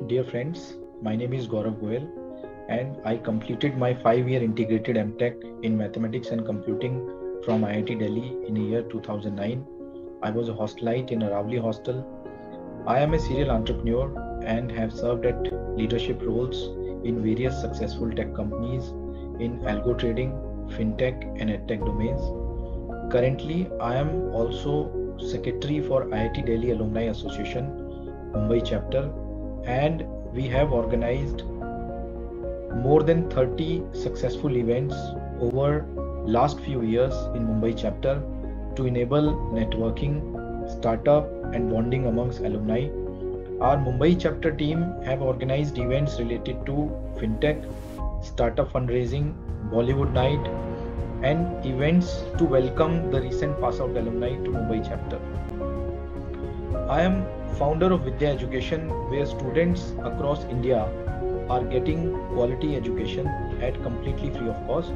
Dear friends, my name is Gaurav Goyal and I completed my 5-year integrated MTech in Mathematics and Computing from IIT Delhi in the year 2009. I was a hostelite in Aravali Hostel. I am a serial entrepreneur and have served at leadership roles in various successful tech companies in algo trading, fintech and edtech domains. Currently, I am also secretary for IIT Delhi Alumni Association, Mumbai chapter, and we have organized more than 30 successful events over last few years in Mumbai chapter to enable networking, startup and bonding amongst alumni. Our Mumbai chapter team have organized events related to fintech, startup fundraising, Bollywood night and events to welcome the recent pass out alumni to Mumbai chapter. I am founder of Vidya Education, where students across India are getting quality education at completely free of cost.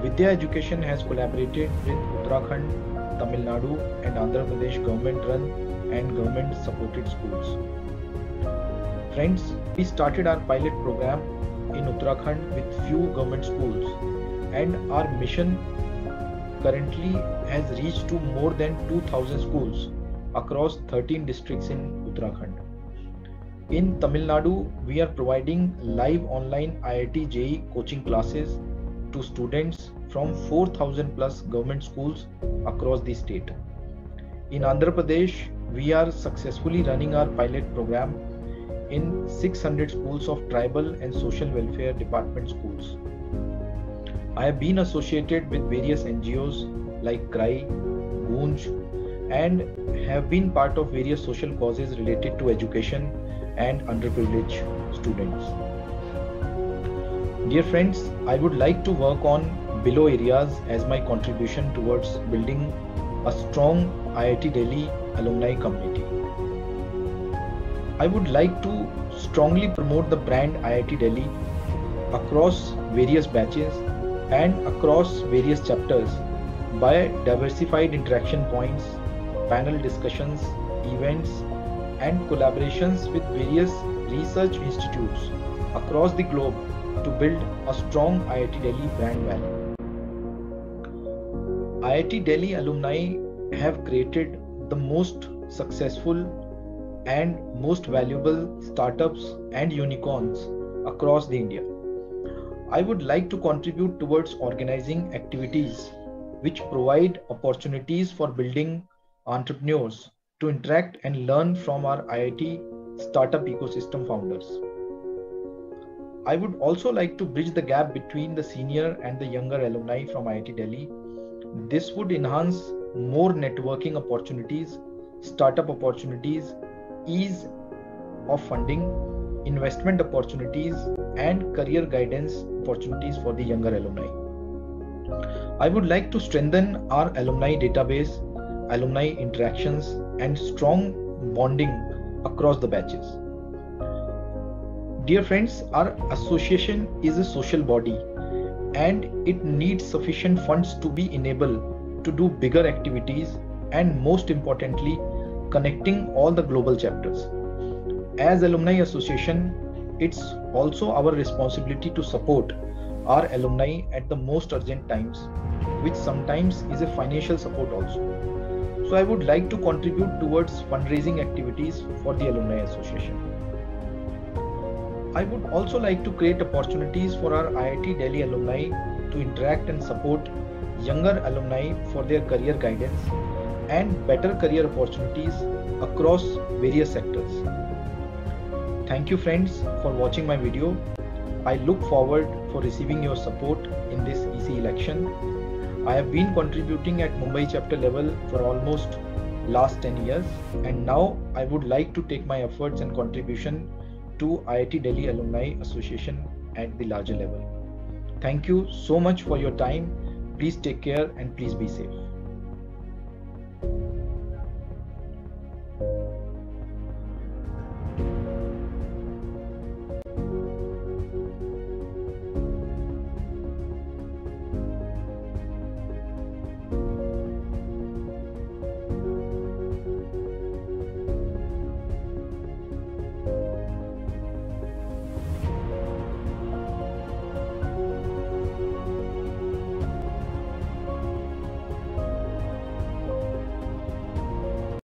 Vidya Education has collaborated with Uttarakhand, Tamil Nadu and Andhra Pradesh government run and government supported schools. Friends, we started our pilot program in Uttarakhand with few government schools and our mission currently has reached to more than 2000 schools across 13 districts in Uttarakhand. In Tamil Nadu, we are providing live online IIT JEE coaching classes to students from 4000 plus government schools across the state. In Andhra Pradesh, we are successfully running our pilot program in 600 schools of tribal and social welfare department schools. I have been associated with various NGOs like CRY, Goonj, and have been part of various social causes related to education and underprivileged students. Dear friends, I would like to work on below areas as my contribution towards building a strong IIT Delhi alumni community. I would like to strongly promote the brand IIT Delhi across various batches and across various chapters by diversified interaction points, panel discussions, events, and collaborations with various research institutes across the globe to build a strong IIT Delhi brand value. IIT Delhi alumni have created the most successful and most valuable startups and unicorns across the India. I would like to contribute towards organizing activities which provide opportunities for building entrepreneurs to interact and learn from our IIT startup ecosystem founders. I would also like to bridge the gap between the senior and the younger alumni from IIT Delhi. This would enhance more networking opportunities, startup opportunities, ease of funding, investment opportunities, and career guidance opportunities for the younger alumni. I would like to strengthen our alumni database, alumni interactions, and strong bonding across the batches. Dear friends, our association is a social body and it needs sufficient funds to be enabled to do bigger activities and most importantly, connecting all the global chapters. As Alumni Association, it's also our responsibility to support our alumni at the most urgent times, which sometimes is a financial support also. So I would like to contribute towards fundraising activities for the Alumni Association. I would also like to create opportunities for our IIT Delhi alumni to interact and support younger alumni for their career guidance and better career opportunities across various sectors. Thank you friends for watching my video. I look forward for receiving your support in this EC election. I have been contributing at Mumbai chapter level for almost last 10 years and now I would like to take my efforts and contribution to IIT Delhi Alumni Association at the larger level. Thank you so much for your time. Please take care and please be safe.